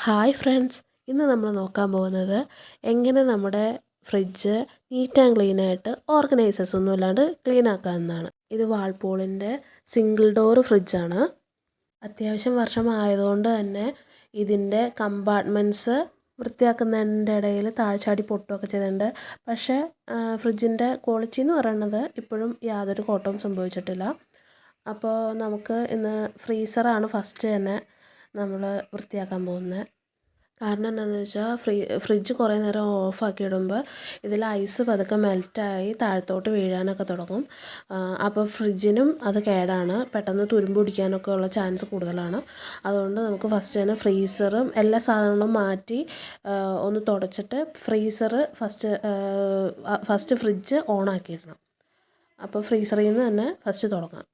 Hi friends, ഇന്ന് നമ്മൾ നോക്കാൻ പോകുന്നത് എങ്ങനെ നമ്മുടെ ഫ്രിഡ്ജ് നീറ്റ് ആൻഡ് ക്ലീൻ ആയിട്ട് ഓർഗനൈസേഴ്സ് ഒന്നും ഇല്ലാണ്ട് ക്ലീൻ ആക്കാമെന്നാണ്. ഇത് വാൾപൂളിൻ്റെ സിംഗിൾ ഡോർ ഫ്രിഡ്ജാണ്. അത്യാവശ്യം വർഷമായതുകൊണ്ട് തന്നെ ഇതിൻ്റെ കമ്പാർട്ട്മെൻറ്റ്സ് വൃത്തിയാക്കുന്നതിൻ്റെ ഇടയിൽ താഴ്ചാടി പൊട്ടുകയൊക്കെ ചെയ്തിട്ടുണ്ട്. പക്ഷേ ഫ്രിഡ്ജിൻ്റെ ക്വാളിറ്റി എന്ന് പറയുന്നത് ഇപ്പോഴും യാതൊരു കോട്ടവും സംഭവിച്ചിട്ടില്ല. അപ്പോൾ നമുക്ക് ഇന്ന് ഫ്രീസറാണ് ഫസ്റ്റ് തന്നെ നമ്മൾ വൃത്തിയാക്കാൻ പോകുന്നത്. കാരണം എന്താണെന്ന് വെച്ചാൽ ഫ്രിഡ്ജ് കുറേ നേരം ഓഫാക്കി ഇടുമ്പോൾ ഇതിൽ ഐസ് പതുക്കെ മെൽറ്റായി താഴത്തോട്ട് വീഴാനൊക്കെ തുടങ്ങും. അപ്പോൾ ഫ്രിഡ്ജിനും അത് കേടാണ്, പെട്ടെന്ന് തുരുമ്പ് പിടിക്കാനൊക്കെ ഉള്ള ചാൻസ് കൂടുതലാണ്. അതുകൊണ്ട് നമുക്ക് ഫസ്റ്റ് തന്നെ ഫ്രീസറും എല്ലാ സാധനങ്ങളും മാറ്റി ഒന്ന് തുടച്ചിട്ട് ഫസ്റ്റ് ഫ്രിഡ്ജ് ഓണാക്കിയിടണം. അപ്പോൾ ഫ്രീസറിൽ നിന്ന് തന്നെ ഫസ്റ്റ് തുടങ്ങാം.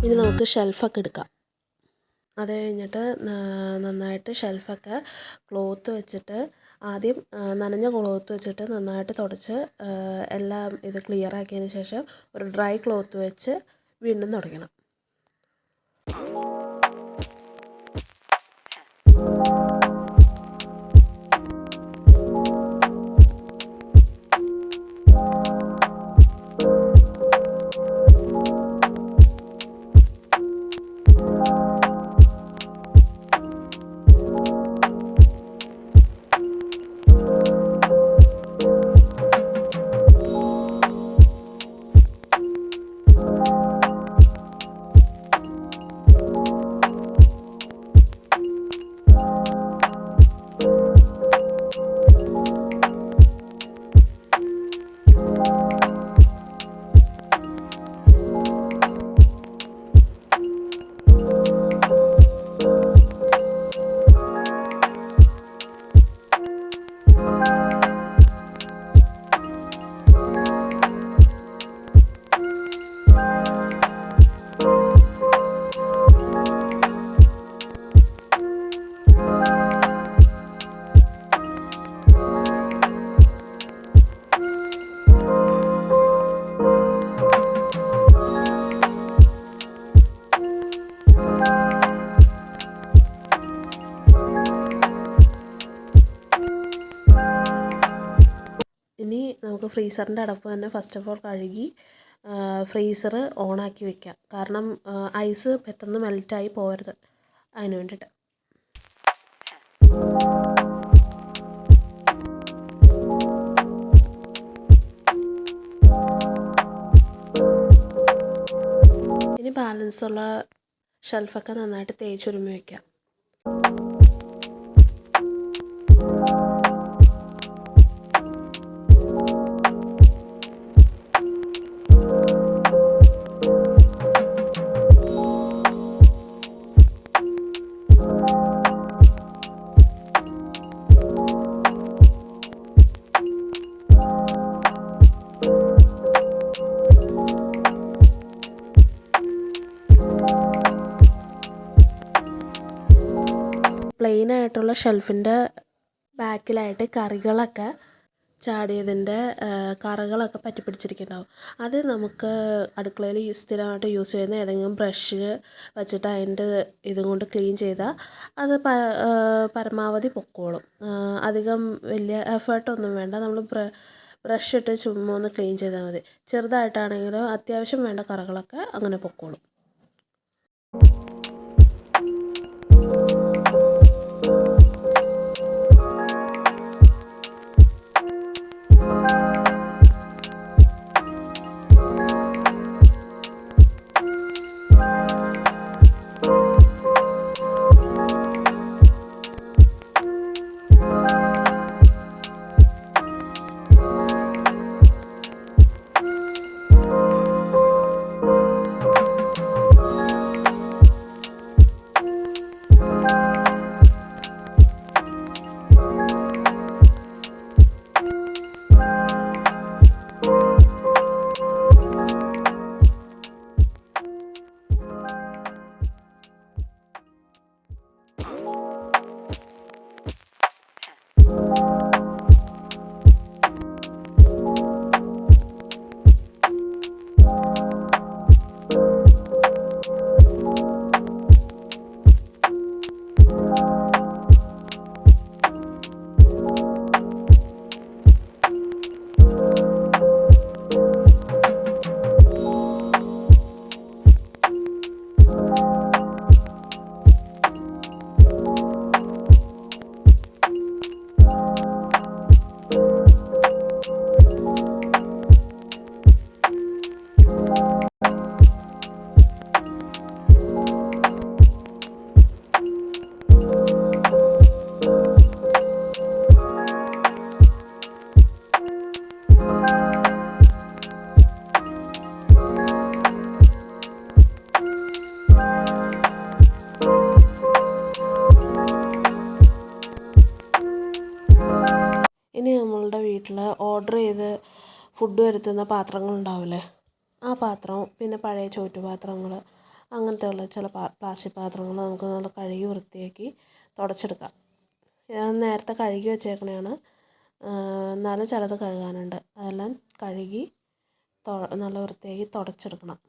ഇനി നമുക്ക് ഷെൽഫൊക്കെ എടുക്കാം. അത് കഴിഞ്ഞിട്ട് നന്നായിട്ട് ഷെൽഫൊക്കെ ക്ലോത്ത് വെച്ചിട്ട് ആദ്യം നനഞ്ഞ ക്ലോത്ത് വെച്ചിട്ട് നന്നായിട്ട് തുടച്ച് എല്ലാം ഇത് ക്ലിയർ ആക്കിയതിന് ശേഷം ഒരു ഡ്രൈ ക്ലോത്ത് വെച്ച് വീണ്ടും തുടയ്ക്കണം. ഇനി നമുക്ക് ഫ്രീസറിൻ്റെ അടപ്പ് തന്നെ ഫസ്റ്റ് ഓഫ് ഓൾ കഴുകി ഫ്രീസർ ഓണാക്കി വയ്ക്കാം. കാരണം ഐസ് പെട്ടെന്ന് മെൽറ്റായി പോകരുത്, അതിന് വേണ്ടിയിട്ട്. ഇനി ബാലൻസുള്ള ഷെൽഫൊക്കെ നന്നായിട്ട് തേച്ചൊരുമ്മി വയ്ക്കാം. പ്ലെയിൻ ആയിട്ടുള്ള ഷെൽഫിൻ്റെ ബാക്കിലായിട്ട് കറികളൊക്കെ ചാടിയതിൻ്റെ കറകളൊക്കെ പറ്റിപ്പിടിച്ചിരിക്കുന്നുണ്ടാവും. അത് നമുക്ക് അടുക്കളയിൽ സ്ഥിരമായിട്ട് യൂസ് ചെയ്യുന്ന ഏതെങ്കിലും ബ്രഷ് വെച്ചിട്ട് അതിൻ്റെ ഇതും കൊണ്ട് ക്ലീൻ ചെയ്താൽ അത് പരമാവധി പൊക്കോളും. അധികം വലിയ എഫേർട്ടൊന്നും വേണ്ട. നമ്മൾ ബ്രഷ് ഇട്ട് ചുമ്മാ ഒന്ന് ക്ലീൻ ചെയ്താൽ മതി. ചെറുതായിട്ടാണെങ്കിലും അത്യാവശ്യം വേണ്ട കറകളൊക്കെ അങ്ങനെ പൊക്കോളും. ഇനി നമ്മളുടെ വീട്ടിൽ ഓർഡർ ചെയ്ത് ഫുഡ് വരുത്തുന്ന പാത്രങ്ങളുണ്ടാവില്ലേ, ആ പാത്രവും പിന്നെ പഴയ ചോറ്റുപാത്രങ്ങൾ അങ്ങനത്തെ ഉള്ള ചില പ്ലാസ്റ്റിക് പാത്രങ്ങൾ നമുക്ക് നല്ല കഴുകി വൃത്തിയാക്കി തുടച്ചെടുക്കാം. ഞാൻ നേരത്തെ കഴുകി വെച്ചേക്കണതാണ്, എന്നാലും ചിലത് കഴുകാനുണ്ട്. അതെല്ലാം കഴുകി നല്ല വൃത്തിയാക്കി തുടച്ചെടുക്കണം.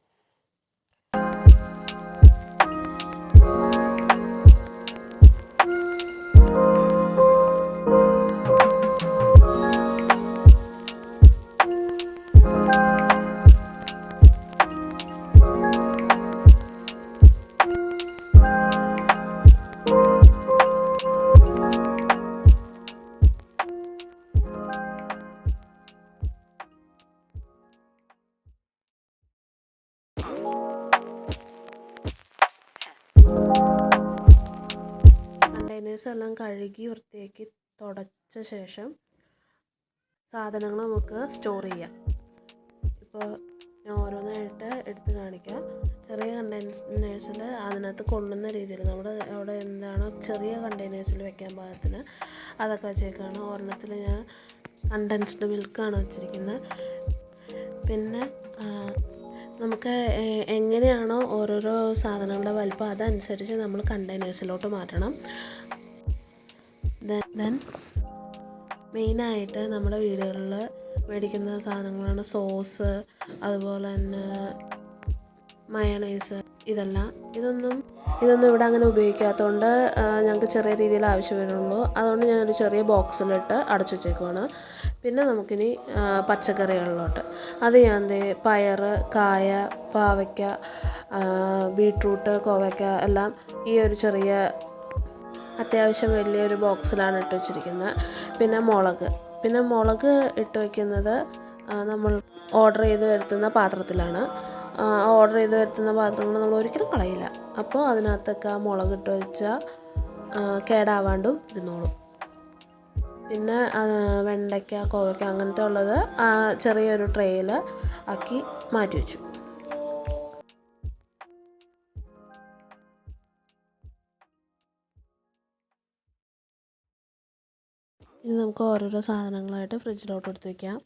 കണ്ടെയ്നേഴ്സ് എല്ലാം കഴുകി വൃത്തിയാക്കി തുടച്ച ശേഷം സാധനങ്ങൾ നമുക്ക് സ്റ്റോർ ചെയ്യാം. ഇപ്പോൾ ഞാൻ ഓരോന്നായിട്ട് എടുത്ത് കാണിക്കാം. ചെറിയ കണ്ടെയ്നേഴ്സിൽ അതിനകത്ത് കൊള്ളുന്ന രീതിയിൽ നമ്മുടെ അവിടെ എന്താണോ ചെറിയ കണ്ടെയ്നേഴ്സിൽ വെക്കാൻ പാകത്തിന് അതൊക്കെ വെച്ചേക്കാണ്. ഒരെണ്ണത്തിൽ ഞാൻ കണ്ടൻസ്ഡ് മിൽക്കാണ് വെച്ചിരിക്കുന്നത്. പിന്നെ നമുക്ക് എങ്ങനെയാണോ ഓരോരോ സാധനങ്ങളുടെ വലിപ്പം അതനുസരിച്ച് നമ്മൾ കണ്ടെയ്നേഴ്സിലോട്ട് മാറ്റണം. ദെൻ മെയിനായിട്ട് നമ്മുടെ വീടുകളിൽ മേടിക്കുന്ന സാധനങ്ങളാണ് സോസ്, അതുപോലെ തന്നെ മയണൈസ്. ഇതൊന്നും ഇവിടെ അങ്ങനെ ഉപയോഗിക്കാത്തതുകൊണ്ട് ഞങ്ങൾക്ക് ചെറിയ രീതിയിൽ ആവശ്യം വരുള്ളൂ. അതുകൊണ്ട് ഞാനൊരു ചെറിയ ബോക്സിലിട്ട് അടച്ചു വെച്ചേക്കുവാണ്. പിന്നെ നമുക്കിനി പച്ചക്കറികളിലോട്ട് അത് ഞാൻ പയർ, കായ, പാവയ്ക്ക, ബീട്രൂട്ട്, കോവയ്ക്ക എല്ലാം ഈ ഒരു ചെറിയ അത്യാവശ്യം വലിയൊരു ബോക്സിലാണ് ഇട്ട് വെച്ചിരിക്കുന്നത്. പിന്നെ മുളക് ഇട്ട് വയ്ക്കുന്നത് നമ്മൾ ഓർഡർ ചെയ്ത് വരുത്തുന്ന പാത്രത്തിലാണ്. ഓർഡർ ചെയ്ത് വരുത്തുന്ന പാത്രങ്ങൾ നമ്മൾ ഒരിക്കലും കളയില്ല. അപ്പോൾ അതിനകത്തൊക്കെ മുളകിട്ട് വെച്ചാൽ കേടാവാണ്ടും ഇരുന്നോളും. പിന്നെ വെണ്ടയ്ക്ക, കോവയ്ക്ക അങ്ങനത്തെ ഉള്ളത് ചെറിയൊരു ട്രേയിൽ ആക്കി മാറ്റി വെച്ചു. ഇനി നമുക്ക് ഓരോരോ സാധനങ്ങളായിട്ട് ഫ്രിഡ്ജിലോട്ട് എടുത്ത് വയ്ക്കാം.